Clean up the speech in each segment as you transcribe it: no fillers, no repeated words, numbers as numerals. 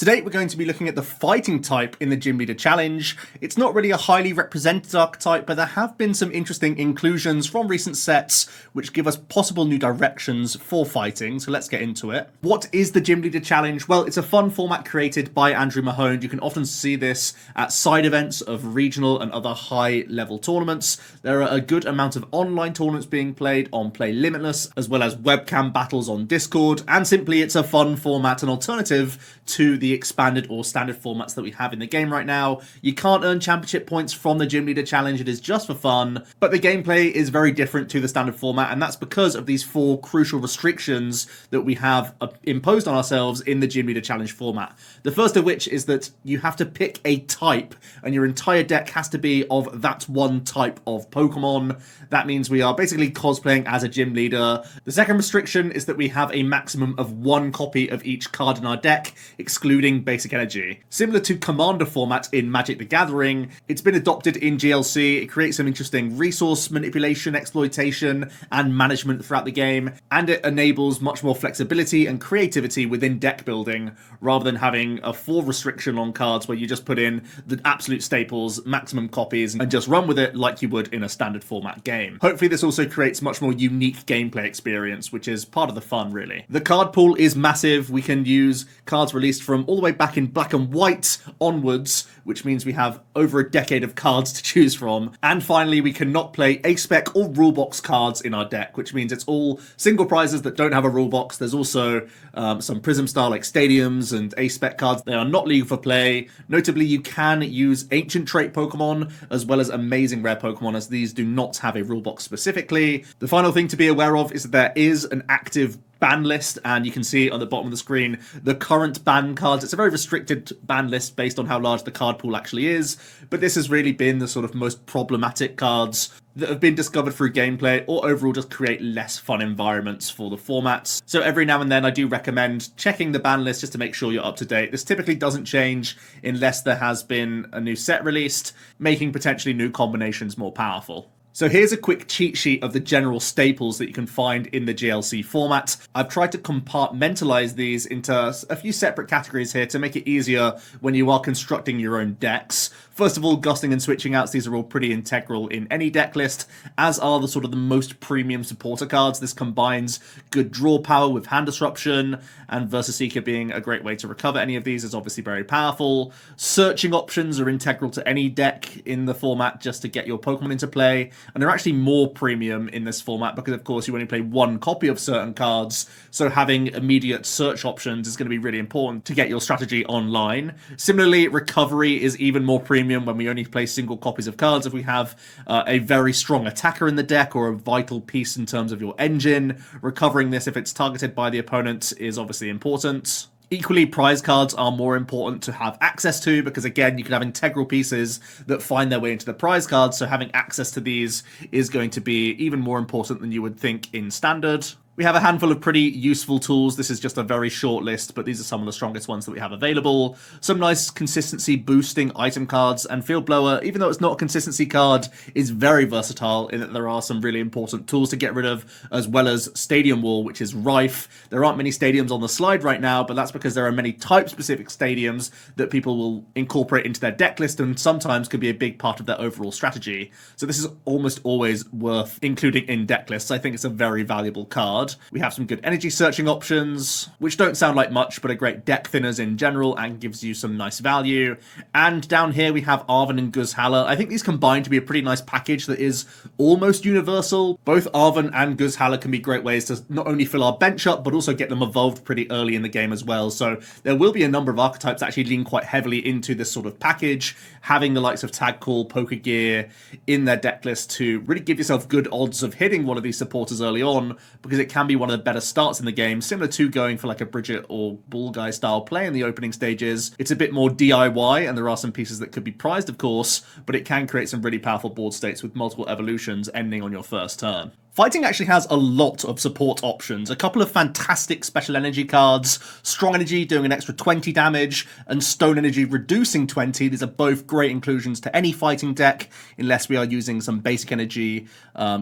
Today we're going to be looking at the fighting type in the Gym Leader Challenge. It's not really a highly represented archetype, but there have been some interesting inclusions from recent sets which give us possible new directions for fighting, so let's get into it. What is the Gym Leader Challenge? Well, it's a fun format created by Andrew Mahone. You can often see this at side events of regional and other high-level tournaments. There are a good amount of online tournaments being played on Play Limitless, as well as webcam battles on Discord, and simply it's a fun format, an alternative to the expanded or standard formats that we have in the game right now. You can't earn championship points from the Gym Leader Challenge, it is just for fun, but the gameplay is very different to the standard format, and that's because of these 4 crucial restrictions that we have imposed on ourselves in the Gym Leader Challenge format. The first of which is that you have to pick a type, and your entire deck has to be of that one type of Pokemon. That means we are basically cosplaying as a gym leader. The second restriction is that we have a maximum of 1 copy of each card in our deck, excluding basic energy. Similar to Commander format in Magic the Gathering, it's been adopted in GLC. It creates some interesting resource manipulation, exploitation, and management throughout the game, and it enables much more flexibility and creativity within deck building, rather than having a 4 restriction on cards where you just put in the absolute staples, maximum copies, and just run with it like you would in a standard format game. Hopefully this also creates much more unique gameplay experience, which is part of the fun, really. The card pool is massive. We can use cards released from all the way back in black and white onwards, which means we have over a decade of cards to choose from. And finally, we cannot play A-Spec or rulebox cards in our deck, which means it's all single prizes that don't have a rulebox. There's also some Prism style like Stadiums and A-Spec cards. They are not legal for play. Notably, you can use ancient trait Pokemon as well as amazing rare Pokemon, as these do not have a rulebox specifically. The final thing to be aware of is that there is an active ban list, and you can see on the bottom of the screen the current ban cards. It's a very restricted ban list based on how large the card pool actually is, but this has really been the sort of most problematic cards that have been discovered through gameplay, or overall just create less fun environments for the formats. So every now and then I do recommend checking the ban list just to make sure you're up to date. This typically doesn't change unless there has been a new set released, making potentially new combinations more powerful. So here's a quick cheat sheet of the general staples that you can find in the GLC format. I've tried to compartmentalize these into a few separate categories here to make it easier when you are constructing your own decks. First of all, gusting and switching outs, these are all pretty integral in any deck list, as are the sort of the most premium supporter cards. This combines good draw power with hand disruption, and Versus Seeker being a great way to recover any of these is obviously very powerful. Searching options are integral to any deck in the format just to get your Pokemon into play, and they're actually more premium in this format because, of course, you only play 1 copy of certain cards, so having immediate search options is going to be really important to get your strategy online. Similarly, recovery is even more premium when we only play single copies of cards. If we have a very strong attacker in the deck or a vital piece in terms of your engine, recovering this if it's targeted by the opponent is obviously important. Equally, prize cards are more important to have access to because, again, you can have integral pieces that find their way into the prize cards, so having access to these is going to be even more important than you would think in standard. We have a handful of pretty useful tools. This is just a very short list, but these are some of the strongest ones that we have available. Some nice consistency boosting item cards, and Field Blower, even though it's not a consistency card, is very versatile in that there are some really important tools to get rid of, as well as Stadium Wall, which is rife. There aren't many stadiums on the slide right now, but that's because there are many type-specific stadiums that people will incorporate into their deck list and sometimes can be a big part of their overall strategy. So this is almost always worth including in deck lists. I think it's a very valuable card. We have some good energy searching options, which don't sound like much, but are great deck thinners in general and gives you some nice value. And down here we have Arven and Guzhala. I think these combine to be a pretty nice package that is almost universal. Both Arven and Guzhala can be great ways to not only fill our bench up, but also get them evolved pretty early in the game as well. So there will be a number of archetypes that actually lean quite heavily into this sort of package, having the likes of Tag Call, Poker Gear in their deck list to really give yourself good odds of hitting one of these supporters early on, because it can be one of the better starts in the game, similar to going for like a Bridget or Bull Guy style play in the opening stages. It's a bit more DIY, and there are some pieces that could be prized, of course, but it can create some really powerful board states with multiple evolutions ending on your first turn. Fighting actually has a lot of support options. A couple of fantastic special energy cards, Strong Energy doing an extra 20 damage, and Stone Energy reducing 20. These are both great inclusions to any fighting deck, unless we are using some basic energy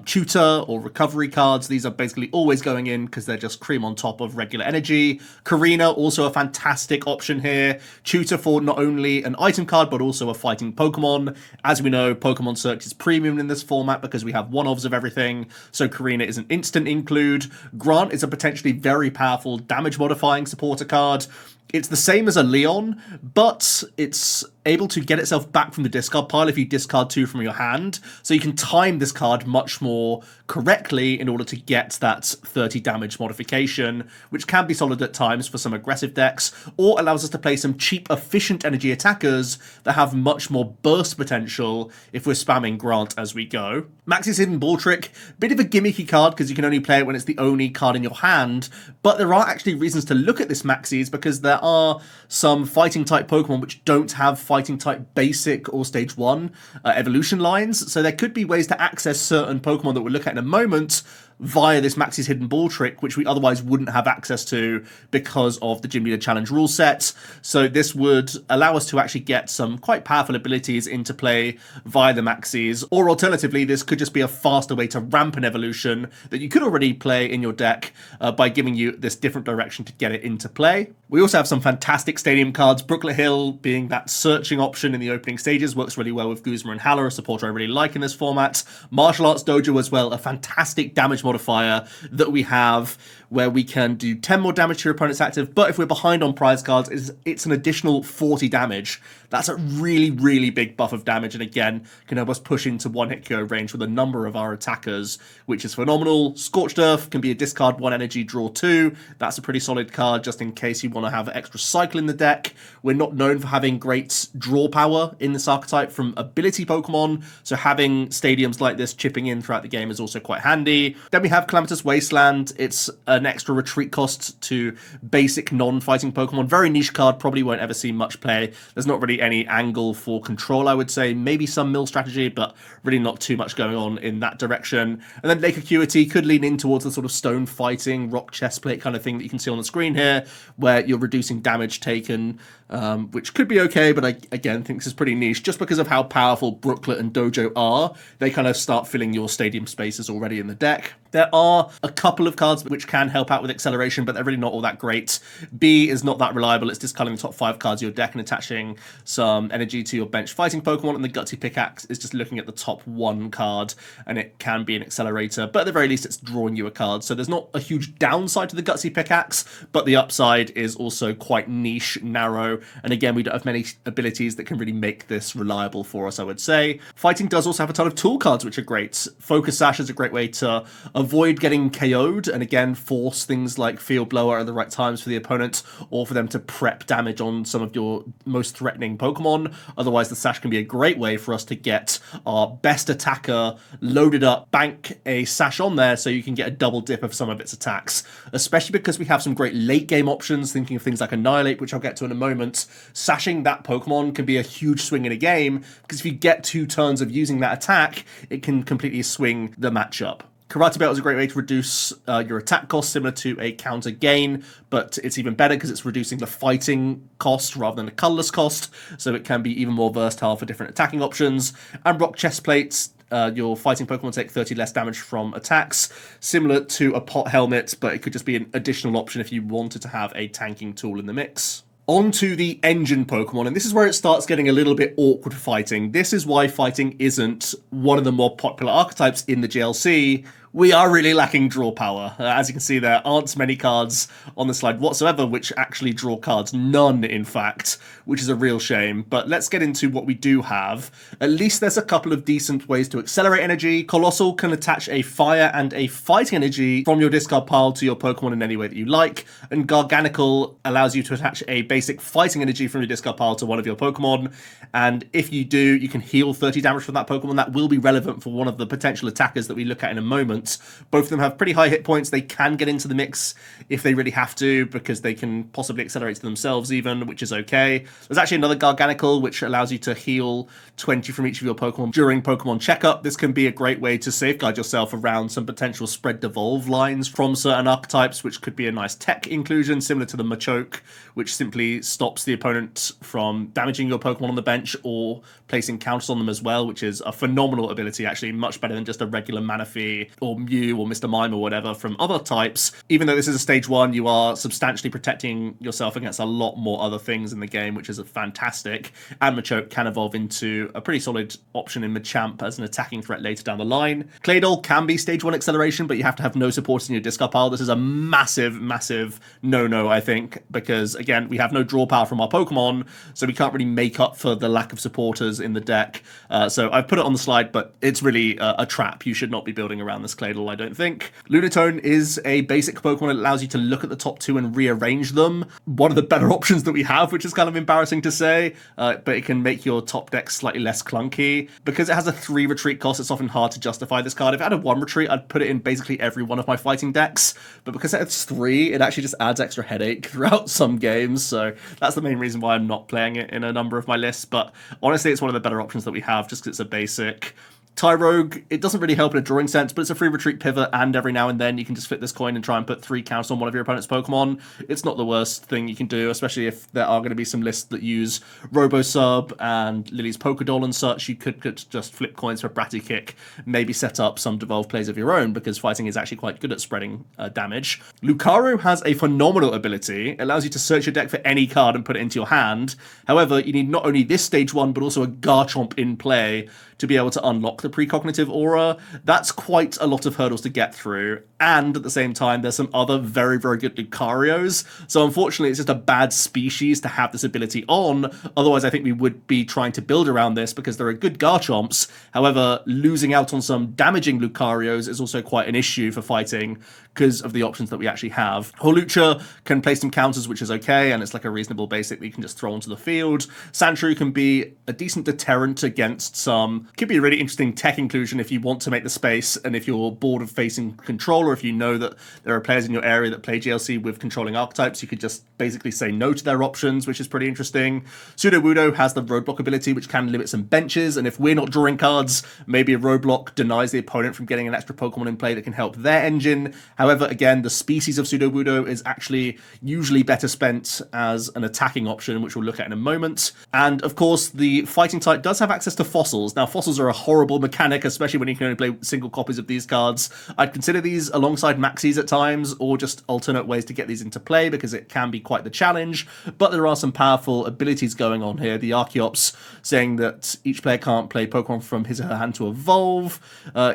tutor or recovery cards. These are basically always going in because they're just cream on top of regular energy. Karina, also a fantastic option here. Tutor for not only an item card, but also a fighting Pokemon. As we know, Pokemon Search is premium in this format because we have one-ofs of everything. So Karina is an instant include. Grant is a potentially very powerful damage modifying supporter card. It's the same as a Leon, but it's able to get itself back from the discard pile if you discard 2 from your hand. So you can time this card much more correctly in order to get that 30 damage modification, which can be solid at times for some aggressive decks, or allows us to play some cheap, efficient energy attackers that have much more burst potential if we're spamming Grant as we go. Maxie's Hidden Ball Trick, bit of a gimmicky card because you can only play it when it's the only card in your hand, but there are actually reasons to look at this Maxie's because there are some fighting type Pokemon which don't have fighting type basic or stage 1 evolution lines, so there could be ways to access certain Pokemon that we'll look at in a moment via this Maxie's Hidden Ball Trick, which we otherwise wouldn't have access to because of the Gym Leader Challenge rule set. So this would allow us to actually get some quite powerful abilities into play via the Maxie's, or alternatively, this could just be a faster way to ramp an evolution that you could already play in your deck by giving you this different direction to get it into play. We also have some fantastic stadium cards. Brooklet Hill being that searching option in the opening stages works really well with Guzma and Haller, a supporter I really like in this format. Martial Arts Dojo as well, a fantastic damage modifier that we have where we can do 10 more damage to your opponent's active, but if we're behind on prize cards, it's an additional 40 damage. That's a really, really big buff of damage, and again, can help us push into one-hit KO range with a number of our attackers, which is phenomenal. Scorched Earth can be a discard 1 energy, draw 2. That's a pretty solid card, just in case you want to have extra cycle in the deck. We're not known for having great draw power in this archetype from ability Pokemon, so having stadiums like this chipping in throughout the game is also quite handy. Then we have Calamitous Wasteland. It's an extra retreat cost to basic non-fighting Pokemon. Very niche card, probably won't ever see much play. There's not really any angle for control, I would say. Maybe some mill strategy, but really not too much going on in that direction. And then Lake Acuity could lean in towards the sort of stone fighting, rock chestplate kind of thing that you can see on the screen here, where you're reducing damage taken, which could be okay, but I, again, think this is pretty niche. Just because of how powerful Brooklet and Dojo are, they kind of start filling your stadium spaces already in the deck. There are a couple of cards which can help out with acceleration, but they're really not all that great. B is not that reliable. It's discarding the top 5 cards of your deck and attaching some energy to your bench fighting Pokemon, and the Gutsy Pickaxe is just looking at the top 1 card, and it can be an accelerator, but at the very least it's drawing you a card. So there's not a huge downside to the Gutsy Pickaxe, but the upside is also quite niche, narrow, and again, we don't have many abilities that can really make this reliable for us, I would say. Fighting does also have a ton of tool cards, which are great. Focus Sash is a great way to avoid getting KO'd, and again, force things like Field Blower at the right times for the opponent, or for them to prep damage on some of your most threatening Pokemon. Otherwise, the Sash can be a great way for us to get our best attacker loaded up, bank a Sash on there so you can get a double dip of some of its attacks, especially because we have some great late game options, thinking of things like Annihilate, which I'll get to in a moment. Sashing that Pokemon can be a huge swing in a game, because if you get 2 turns of using that attack, it can completely swing the matchup. Karate Belt is a great way to reduce your attack cost, similar to a counter gain, but it's even better because it's reducing the fighting cost rather than the colorless cost, so it can be even more versatile for different attacking options. And Rock Chest Plates, your fighting Pokemon take 30 less damage from attacks, similar to a Pot Helmet, but it could just be an additional option if you wanted to have a tanking tool in the mix. On to the engine Pokemon, and this is where it starts getting a little bit awkward for fighting. This is why fighting isn't one of the more popular archetypes in the GLC. We are really lacking draw power. As you can see, there aren't many cards on the slide whatsoever which actually draw cards. None, in fact, which is a real shame. But let's get into what we do have. At least there's a couple of decent ways to accelerate energy. Colossal can attach a fire and a fighting energy from your discard pile to your Pokemon in any way that you like. And Garganical allows you to attach a basic fighting energy from your discard pile to one of your Pokemon. And if you do, you can heal 30 damage from that Pokemon. That will be relevant for one of the potential attackers that we look at in a moment. opponent. Both of them have pretty high hit points. They can get into the mix if they really have to, because they can possibly accelerate to themselves even, which is okay. There's actually another Garganical, which allows you to heal 20 from each of your Pokemon during Pokemon checkup. This can be a great way to safeguard yourself around some potential spread devolve lines from certain archetypes, which could be a nice tech inclusion, similar to the Machoke, which simply stops the opponent from damaging your Pokemon on the bench or placing counters on them as well, which is a phenomenal ability, actually much better than just a regular Manaphy or Mew or Mr. Mime or whatever from other types. Even though this is a stage 1, you are substantially protecting yourself against a lot more other things in the game, which is fantastic. And Machoke can evolve into a pretty solid option in Machamp as an attacking threat later down the line. Claydol can be stage 1 acceleration, but you have to have no supporters in your discard pile. This is a massive, massive no-no, I think, because again, we have no draw power from our Pokemon, so we can't really make up for the lack of supporters in the deck. So I've put it on the slide, but it's really a trap. You should not be building around this Claydol, I don't think. Lunatone is a basic Pokemon. It allows you to look at the top 2 and rearrange them. One of the better options that we have, which is kind of embarrassing to say, but it can make your top deck slightly less clunky. Because it has a 3 retreat cost, it's often hard to justify this card. If it had a 1 retreat, I'd put it in basically every one of my fighting decks, but because it has 3, it actually just adds extra headache throughout some games, so that's the main reason why I'm not playing it in a number of my lists. But honestly, it's one of the better options that we have, just because it's a basic. Tyrogue, it doesn't really help in a drawing sense, but it's a free retreat pivot, and every now and then you can just flip this coin and try and put 3 counters on one of your opponent's Pokemon. It's not the worst thing you can do, especially if there are going to be some lists that use Robosub and Lily's Pokédoll and such. You could just flip coins for a Bratty Kick, maybe set up some devolved plays of your own, because fighting is actually quite good at spreading damage. Lucario has a phenomenal ability. It allows you to search your deck for any card and put it into your hand. However, you need not only this stage 1, but also a Garchomp in play to be able to unlock the precognitive aura. That's quite a lot of hurdles to get through, and at the same time there's some other very, very good Lucarios, so unfortunately it's just a bad species to have this ability on. Otherwise I think we would be trying to build around this, because there are good Garchomps. However, losing out on some damaging Lucarios is also quite an issue for fighting, because of the options that we actually have. Hawlucha can play some counters, which is okay, and it's like a reasonable basic that you can just throw onto the field. Sandshrew can be a decent deterrent against some. Could be a really interesting tech inclusion if you want to make the space, and if you're bored of facing control, or if you know that there are players in your area that play GLC with controlling archetypes, you could just basically say no to their options, which is pretty interesting. Sudowoodo has the roadblock ability, which can limit some benches, and if we're not drawing cards, maybe a roadblock denies the opponent from getting an extra Pokemon in play that can help their engine. However, again, the species of Sudowoodo is actually usually better spent as an attacking option, which we'll look at in a moment. And of course, the fighting type does have access to fossils. Now, fossils are a horrible mechanic, especially when you can only play single copies of these cards. I'd consider these alongside Maxis at times, or just alternate ways to get these into play, because it can be quite the challenge. But there are some powerful abilities going on here. The Archeops saying that each player can't play Pokemon from his or her hand to evolve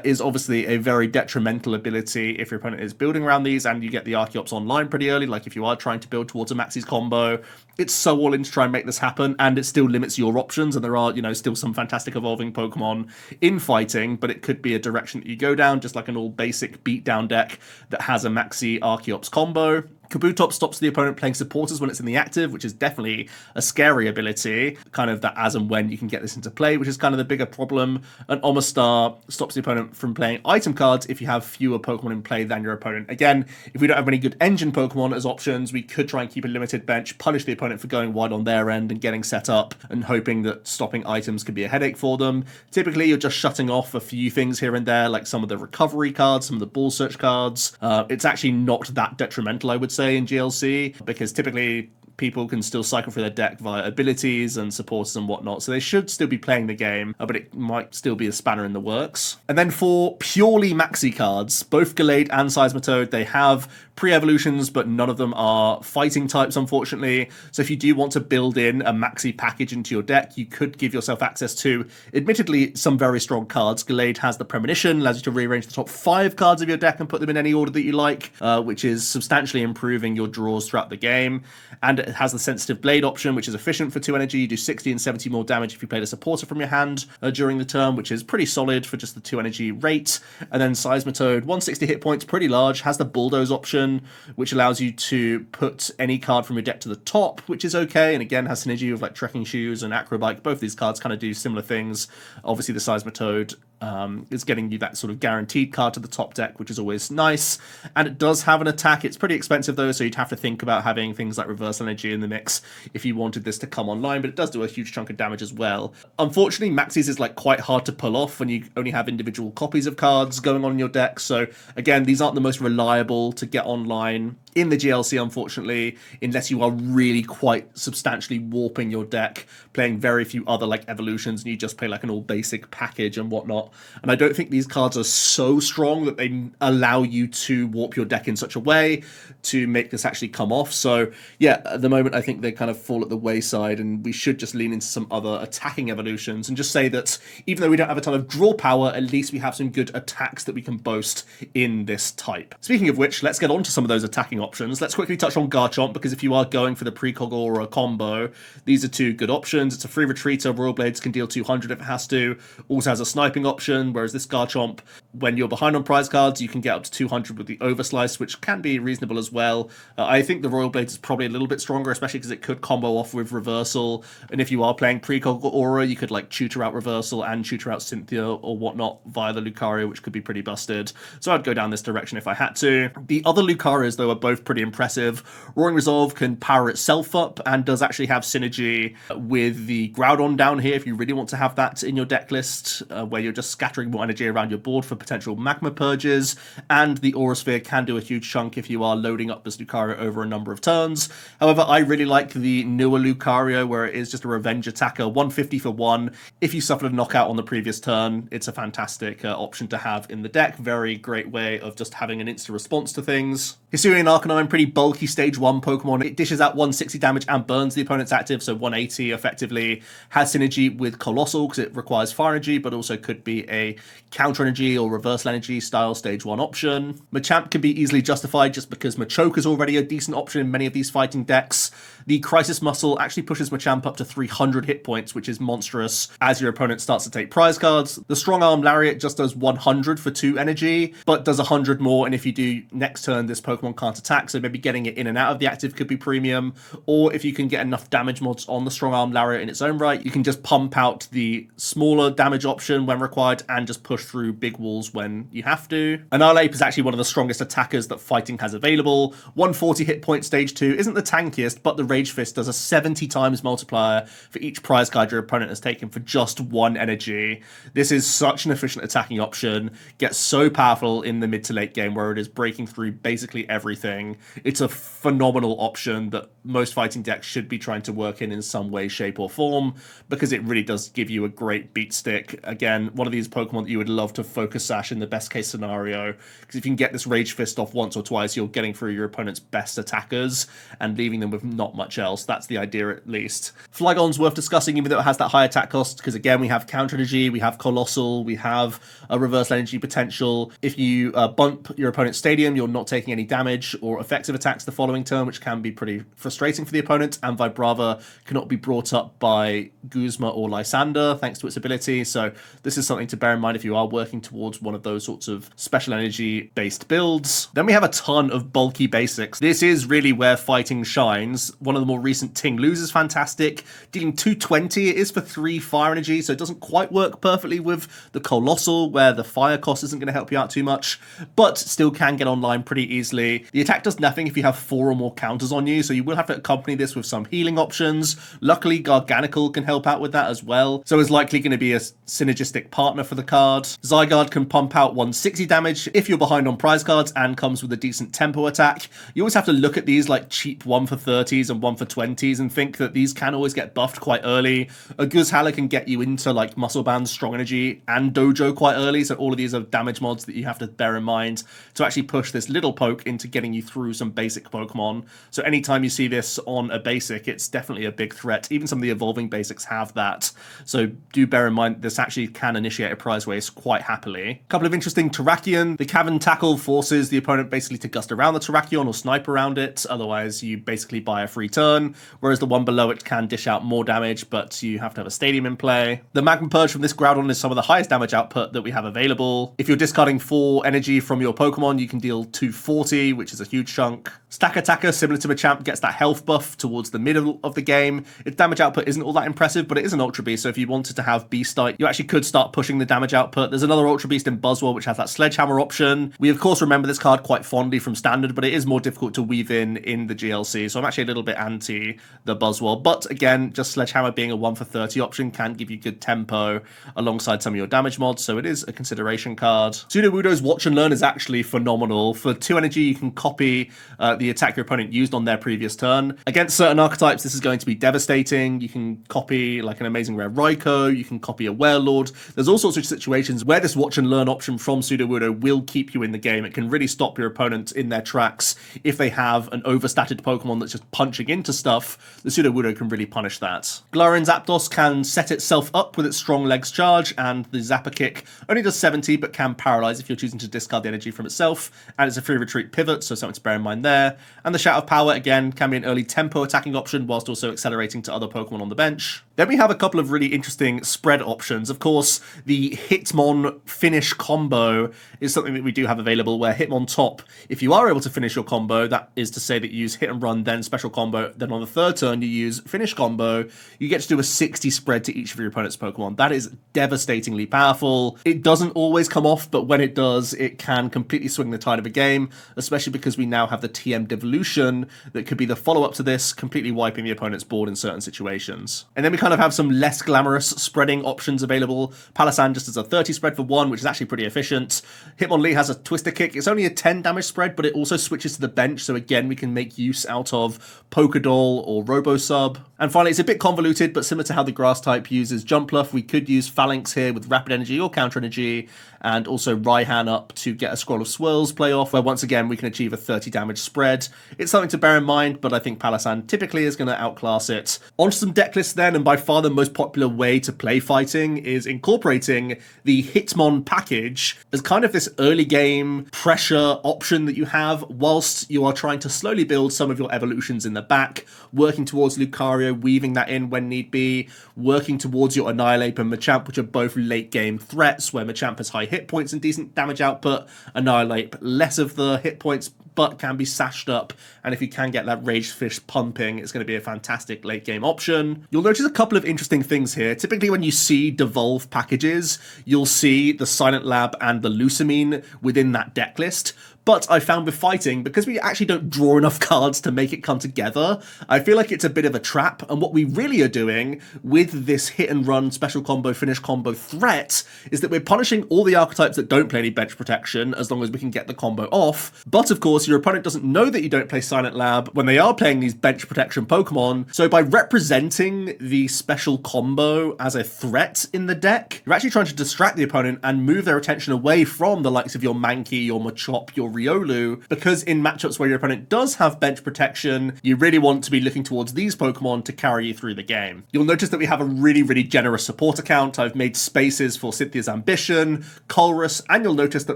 is obviously a very detrimental ability if your opponent is building around these, and you get the Archeops online pretty early, like if you are trying to build towards a Maxis combo. It's so all in to try and make this happen, and it still limits your options, and there are, still some fantastic evolving Pokemon in fighting, but it could be a direction that you go down, just like an all basic beatdown deck that has a Maxi Archeops combo. Kabutops stops the opponent playing supporters when it's in the active, which is definitely a scary ability, kind of that as and when you can get this into play, which is kind of the bigger problem. And Omastar stops the opponent from playing item cards if you have fewer Pokemon in play than your opponent. Again, if we don't have any good engine Pokemon as options, we could try and keep a limited bench, punish the opponent for going wide on their end and getting set up, and hoping that stopping items could be a headache for them. Typically, you're just shutting off a few things here and there, like some of the recovery cards, some of the ball search cards. It's actually not that detrimental, I would say, in GLC, because typically people can still cycle through their deck via abilities and supporters and whatnot, so they should still be playing the game, but it might still be a spanner in the works. And then for purely Maxi cards, both Gallade and Seismitoad, they have pre-evolutions, but none of them are fighting types, unfortunately. So if you do want to build in a Maxi package into your deck, you could give yourself access to, admittedly, some very strong cards. Gallade has the Premonition, allows you to rearrange the top 5 cards of your deck and put them in any order that you like, which is substantially improving your draws throughout the game. And it has the Sensitive Blade option, which is efficient for 2 energy. You do 60 and 70 more damage if you played a supporter from your hand during the turn, which is pretty solid for just the 2 energy rate. And then Seismitoad, 160 hit points, pretty large, has the Bulldoze option, which allows you to put any card from your deck to the top, which is okay, and again has synergy with like Trekking Shoes and Acrobike. Both these cards kind of do similar things. Obviously the Seismitoad It's getting you that sort of guaranteed card to the top deck, which is always nice. And it does have an attack. It's pretty expensive though, so you'd have to think about having things like reverse energy in the mix if you wanted this to come online, but it does do a huge chunk of damage as well. Unfortunately, Maxis is like quite hard to pull off when you only have individual copies of cards going on in your deck. So again, these aren't the most reliable to get online in the GLC, unfortunately, unless you are really quite substantially warping your deck, playing very few other like evolutions, and you just play like an all basic package and whatnot. And I don't think these cards are so strong that they allow you to warp your deck in such a way to make this actually come off. So yeah, at the moment I think they kind of fall at the wayside, and we should just lean into some other attacking evolutions and just say that even though we don't have a ton of draw power, at least we have some good attacks that we can boast in this type. Speaking of which, let's get on to some of those attacking options. Let's quickly touch on Garchomp, because if you are going for the Precog Aura combo, these are two good options. It's a free retreater. Royal Blades can deal 200 if it has to. Also has a sniping option, whereas this Garchomp, when you're behind on prize cards, you can get up to 200 with the Overslice, which can be reasonable as well. I think the Royal Blades is probably a little bit stronger, especially because it could combo off with Reversal. And if you are playing Precog Aura, you could like tutor out Reversal and tutor out Cynthia or whatnot via the Lucario, which could be pretty busted. So I'd go down this direction if I had to. The other Lucarios, though, are both pretty impressive. Roaring Resolve can power itself up and does actually have synergy with the Groudon down here if you really want to have that in your deck list, where you're just scattering more energy around your board for potential magma purges. And the Aura Sphere can do a huge chunk if you are loading up this Lucario over a number of turns. However, I really like the newer Lucario, where it is just a revenge attacker, 150 for 1. If you suffered a knockout on the previous turn, it's a fantastic option to have in the deck. Very great way of just having an instant response to things. Hisuian Arcanine, pretty bulky stage 1 Pokemon. It dishes out 160 damage and burns the opponent's active, so 180 effectively. Has synergy with Colossal because it requires fire energy, but also could be a counter energy or reversal energy style stage 1 option. Machamp can be easily justified just because Machoke is already a decent option in many of these fighting decks. The Crisis Muscle actually pushes Machamp up to 300 hit points, which is monstrous as your opponent starts to take prize cards. The Strong Arm Lariat just does 100 for 2 energy, but does 100 more, and if you do next turn, this Pokemon can't attack, so maybe getting it in and out of the active could be premium. Or if you can get enough damage mods on the Strong Arm Lariat in its own right, you can just pump out the smaller damage option when required and just push through big walls when you have to. Annihilape is actually one of the strongest attackers that fighting has available. 140 hit point stage 2 isn't the tankiest, but the Rage Fist does a 70 times multiplier for each prize card your opponent has taken for just 1 energy. This is such an efficient attacking option, gets so powerful in the mid to late game where it is breaking through basically everything. It's a phenomenal option that most fighting decks should be trying to work in some way, shape or form, because it really does give you a great beat stick. Again, one of these Pokemon that you would love to focus sash in the best case scenario, because if you can get this Rage Fist off once or twice, you're getting through your opponent's best attackers and leaving them with not much else. That's the idea at least. Flygon's worth discussing even though it has that high attack cost, because again, we have counter energy, we have Colossal, we have a reverse energy potential. If you bump your opponent's stadium, you're not taking any damage or effective attacks the following turn, which can be pretty frustrating for the opponent, and Vibrava cannot be brought up by Guzma or Lysander thanks to its ability, so this is something to bear in mind if you are working towards one of those sorts of special energy based builds. Then we have a ton of bulky basics. This is really where fighting shines. One of the more recent Ting Luz is fantastic, dealing 220. It is for 3 fire energy, so it doesn't quite work perfectly with the Colossal, where the fire cost isn't going to help you out too much, but still can get online pretty easily. The attack does nothing if you have 4 or more counters on you, so you will have to accompany this with some healing options. Luckily, Garganical can help out with that as well, so is likely going to be a synergistic partner for the card. Zygarde can pump out 160 damage if you're behind on prize cards and comes with a decent tempo attack. You always have to look at these like cheap 1 for 30s and 1 for 20s and think that these can always get buffed quite early. A Guzhala can get you into like Muscle Band, Strong Energy, and Dojo quite early, so all of these are damage mods that you have to bear in mind to actually push this little poke into getting you through some basic Pokemon. So anytime you see this on a basic, it's definitely a big threat. Even some of the evolving basics have that, so do bear in mind this actually can initiate a prize race quite happily. A couple of interesting Terrakion. The Cavern Tackle forces the opponent basically to gust around the Terrakion or snipe around it, otherwise you basically buy a free turn, whereas the one below it can dish out more damage, but you have to have a stadium in play. The Magma Purge from this Groudon is some of the highest damage output that we have available. If you're discarding 4 energy from your Pokemon, you can deal 240, which is a huge chunk. Stack Attacker, similar to Machamp, gets that health buff towards the middle of the game. Its damage output isn't all that impressive, but it is an Ultra Beast, so if you wanted to have Beast Type, you actually could start pushing the damage output. There's another Ultra Beast in Buzzwole, which has that Sledgehammer option. We, of course, remember this card quite fondly from Standard, but it is more difficult to weave in the GLC, so I'm actually a little bit anti the Buzzwole. But again, just Sledgehammer being a 1 for 30 option can give you good tempo alongside some of your damage mods, so it is a consideration card. Sudowoodo's Watch and Learn is actually phenomenal. For 2 energy, you can copy the attack your opponent used on their previous turn. Against certain archetypes, this is going to be devastating. You can copy like an amazing rare Raikou, you can copy a Werelord. There's all sorts of situations where this Watch and Learn option from Sudowoodo will keep you in the game. It can really stop your opponent in their tracks if they have an overstatted Pokemon that's just punching into stuff. The Sudowoodo can really punish that. Galarian Zapdos can set itself up with its strong legs charge, and the Zapper Kick only does 70 but can paralyze if you're choosing to discard the energy from itself, and it's a free retreat pivot, so something to bear in mind there. And the Shout of Power, again, can be an early tempo attacking option whilst also accelerating to other Pokemon on the bench. Then we have a couple of really interesting spread options. Of course, the Hitmon finish combo is something that we do have available, where Hitmon top, if you are able to finish your combo, that is to say that you use hit and run, then special combo, then on the third turn you use finish combo, you get to do a 60 spread to each of your opponent's Pokemon. That is devastatingly powerful. It doesn't always come off, but when it does, it can completely swing the tide of a game, especially because we now have the TM Devolution that could be the follow-up to this, completely wiping the opponent's board in certain situations. And then we kind of have some less glamorous spreading options available. Palossand just has a 30 spread for 1, which is actually pretty efficient. Hitmonlee has a Twister Kick. It's only a 10 damage spread, but it also switches to the bench, so again, we can make use out of Pokédoll or Robosub. And finally, it's a bit convoluted, but similar to how the Grass type uses Jumpluff, we could use Phalanx here with Rapid Energy or Counter Energy, and also Raihan up to get a Scroll of Swirls play off, where once again we can achieve a 30 damage spread. It's something to bear in mind, but I think Palossand typically is going to outclass it. On to some deck lists then, and by far the most popular way to play fighting is incorporating the Hitmon package as kind of this early game pressure option that you have whilst you are trying to slowly build some of your evolutions in the back, working towards Lucario, weaving that in when need be, working towards your Annihilape and Machamp, which are both late game threats, where Machamp has high hit points and decent damage output, Annihilape less of the hit points but can be sashed up, and if you can get that Rage Fish pumping, it's going to be a fantastic late game option. You'll notice a couple of interesting things here. Typically when you see Devolve packages, you'll see the Silent Lab and the Lusamine within that deck list. But I found with fighting, because we actually don't draw enough cards to make it come together, I feel like it's a bit of a trap. And what we really are doing with this hit and run special combo, finish combo threat is that we're punishing all the archetypes that don't play any bench protection as long as we can get the combo off. But of course, your opponent doesn't know that you don't play Silent Lab when they are playing these bench protection Pokemon. So by representing the special combo as a threat in the deck, you're actually trying to distract the opponent and move their attention away from the likes of your Mankey, your Machop, your Riolu, because in matchups where your opponent does have bench protection, you really want to be looking towards these Pokemon to carry you through the game. You'll notice that we have a really generous support account. I've made spaces for Cynthia's Ambition, Colrus, and you'll notice that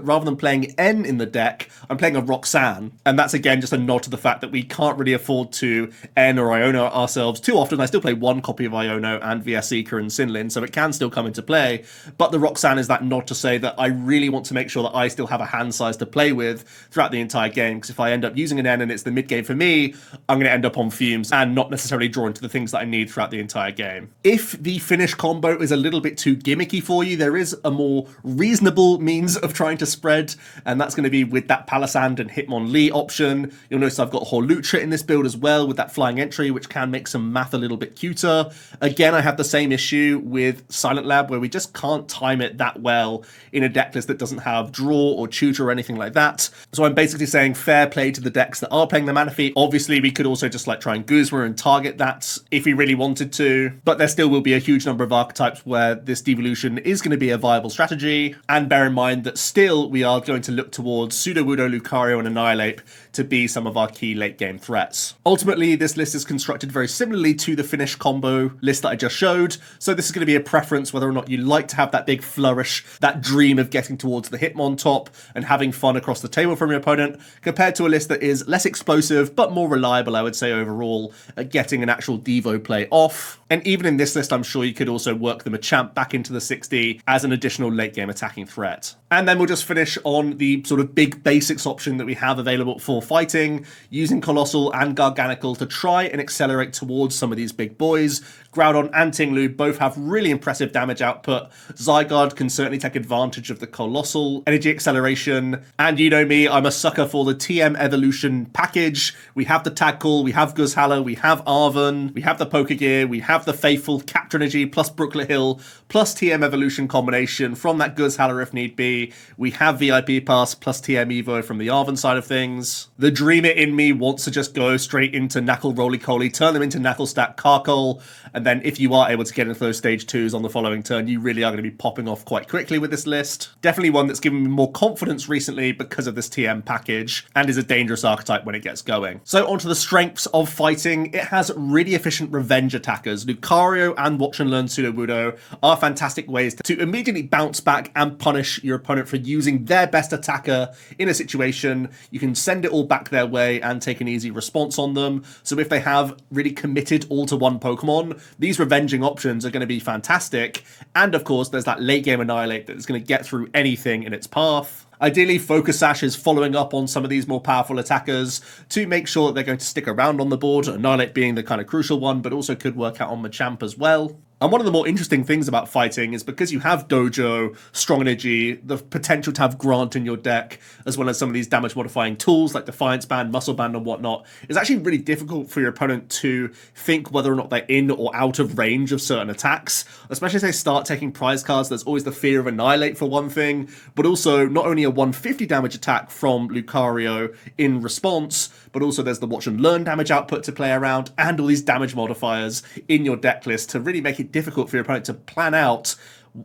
rather than playing N in the deck, I'm playing a Roxanne. And that's again just a nod to the fact that we can't really afford to N or Iono ourselves too often. I still play one copy of Iono and VS Seeker and Sinlin, so it can still come into play. But the Roxanne is that nod to say that I really want to make sure that I still have a hand size to play with throughout the entire game, because if I end up using an N and it's the mid game for me, I'm going to end up on fumes and not necessarily drawn to the things that I need throughout the entire game. If the finish combo is a little bit too gimmicky for you, there is a more reasonable means of trying to spread, and that's going to be with that Palossand and Hitmonlee option. You'll notice I've got Hawlucha in this build as well with that flying entry, which can make some math a little bit cuter. Again, I have the same issue with Silent Lab, where we just can't time it that well in a deck list that doesn't have draw or tutor or anything like that. So I'm basically saying fair play to the decks that are playing the Manaphy. Obviously, we could also just like try and Guzma and target that if we really wanted to, but there still will be a huge number of archetypes where this devolution is going to be a viable strategy. And bear in mind that still we are going to look towards Sudowoodo, Lucario, and Annihilape to be some of our key late game threats. Ultimately, this list is constructed very similarly to the finish combo list that I just showed, so this is going to be a preference whether or not you like to have that big flourish, that dream of getting towards the Hitmon top and having fun across the table, favourable from your opponent, compared to a list that is less explosive, but more reliable, I would say, overall, at getting an actual Devo play off. And even in this list, I'm sure you could also work the Machamp back into the 60 as an additional late game attacking threat. And then we'll just finish on the sort of big basics option that we have available for fighting, using Colossal and Garganical to try and accelerate towards some of these big boys. Groudon and Tinglu both have really impressive damage output. Zygarde can certainly take advantage of the Colossal energy acceleration. And you know me, I'm a sucker for the TM evolution package. We have the Tag Call, we have Guzhala, we have Arven, we have the Pokegear, we have the Faithful Capture Energy plus Brooklet Hill plus TM evolution combination from that Guzhala if need be. We have VIP Pass plus TM Evo from the Arven side of things. The Dreamer in me wants to just go straight into Knuckle Roly-Coly, turn them into Knuckle Stack Carkol, and then if you are able to get into those stage 2s on the following turn, you really are going to be popping off quite quickly with this list. Definitely one that's given me more confidence recently because of this TM package, and is a dangerous archetype when it gets going. So onto the strengths of fighting. It has really efficient revenge attackers. Lucario and Watch and Learn Sudowoodo are fantastic ways to immediately bounce back and punish your opponent for using their best attacker in a situation. You can send it all back their way and take an easy response on them. So if they have really committed all to one Pokemon, these revenging options are going to be fantastic. And of course, there's that late game Annihilate that's going to get through anything in its path. Ideally, Focus Sash is following up on some of these more powerful attackers to make sure that they're going to stick around on the board, Annihilate being the kind of crucial one, but also could work out on Machamp as well. And one of the more interesting things about fighting is because you have Dojo, Strong Energy, the potential to have Grant in your deck, as well as some of these damage modifying tools like Defiance Band, Muscle Band and whatnot, it's actually really difficult for your opponent to think whether or not they're in or out of range of certain attacks, especially as they start taking prize cards. There's always the fear of Annihilate for one thing, but also not only a 150 damage attack from Lucario in response, but also there's the Watch and Learn damage output to play around, and all these damage modifiers in your deck list to really make it difficult for your opponent to plan out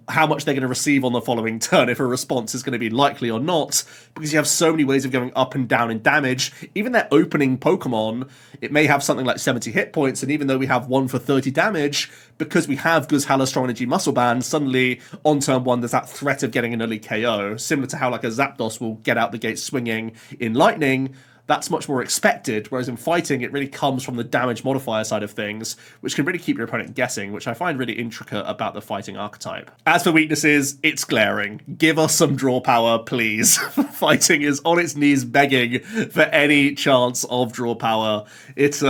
how much they're going to receive on the following turn, if a response is going to be likely or not, because you have so many ways of going up and down in damage. Even their opening Pokemon, it may have something like 70 hit points, and even though we have one for 30 damage, because we have Guzhala, Strong Energy, Muscle Band, suddenly on turn 1 there's that threat of getting an early KO, similar to how like a Zapdos will get out the gate swinging in Lightning. That's much more expected, whereas in fighting, it really comes from the damage modifier side of things, which can really keep your opponent guessing, which I find really intricate about the fighting archetype. As for weaknesses, it's glaring. Give us some draw power, please. Fighting is on its knees begging for any chance of draw power. It's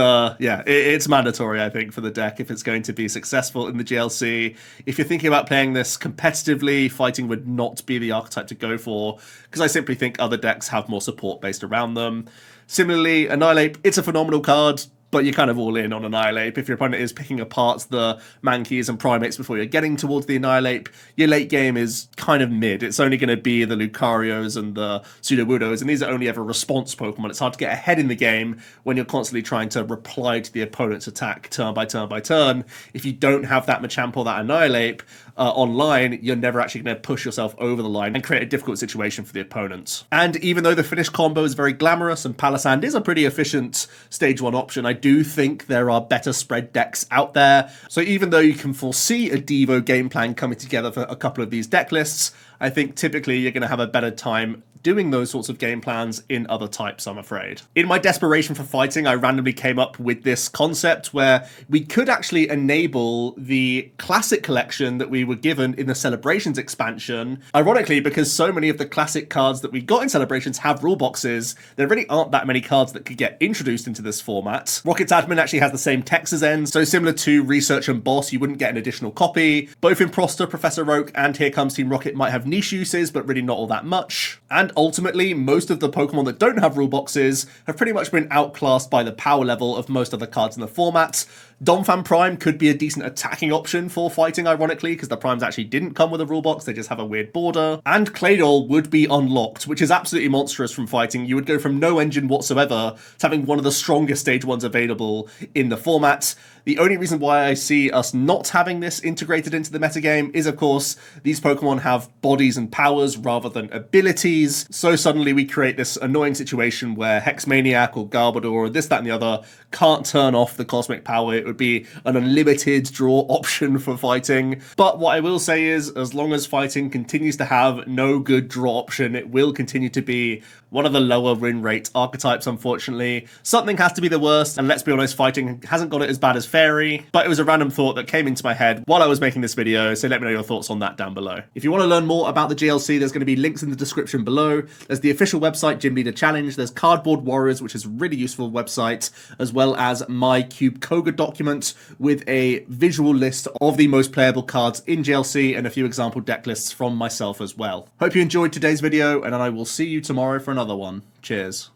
mandatory, I think, for the deck if it's going to be successful in the GLC. If you're thinking about playing this competitively, fighting would not be the archetype to go for, because I simply think other decks have more support based around them. Similarly, Annihilate, it's a phenomenal card, but you're kind of all in on Annihilate. If your opponent is picking apart the Mankeys and Primates before you're getting towards the Annihilate, your late game is kind of mid. It's only going to be the Lucarios and the Sudowoodos, and these are only ever response Pokemon. It's hard to get ahead in the game when you're constantly trying to reply to the opponent's attack turn by turn by turn. If you don't have that Machamp or that Annihilate online, you're never actually going to push yourself over the line and create a difficult situation for the opponent. And even though the finish combo is very glamorous and Palossand is a pretty efficient stage 1 option, I do think there are better spread decks out there. So even though you can foresee a Devo game plan coming together for a couple of these deck lists, I think typically you're going to have a better time doing those sorts of game plans in other types, I'm afraid. In my desperation for fighting, I randomly came up with this concept where we could actually enable the classic collection that we were given in the Celebrations expansion. Ironically, because so many of the classic cards that we got in Celebrations have rule boxes, there really aren't that many cards that could get introduced into this format. Rocket's admin actually has the same text as N, so similar to Research and Boss, you wouldn't get an additional copy. Both Improster, Professor Oak, and Here Comes Team Rocket might have niche uses, but really not all that much. And ultimately, most of the Pokemon that don't have rule boxes have pretty much been outclassed by the power level of most other cards in the format. Donphan Prime could be a decent attacking option for fighting, ironically, because the Primes actually didn't come with a rule box, they just have a weird border. And Claydol would be unlocked, which is absolutely monstrous from fighting. You would go from no engine whatsoever to having one of the strongest stage 1s available in the format. The only reason why I see us not having this integrated into the metagame is, of course, these Pokemon have bodies and powers rather than abilities. So suddenly we create this annoying situation where Hexmaniac or Garbodor or this, that, and the other can't turn off the cosmic power would be an unlimited draw option for fighting. But what I will say is, as long as fighting continues to have no good draw option, it will continue to be one of the lower win rate archetypes, unfortunately. Something has to be the worst, and let's be honest, fighting hasn't got it as bad as fairy, but it was a random thought that came into my head while I was making this video, so let me know your thoughts on that down below. If you want to learn more about the GLC, there's going to be links in the description below. There's the official website, Gym Leader Challenge, there's Cardboard Warriors, which is a really useful website, as well as my Cube Koga document with a visual list of the most playable cards in GLC and a few example deck lists from myself as well. Hope you enjoyed today's video, and I will see you tomorrow for another one. Cheers.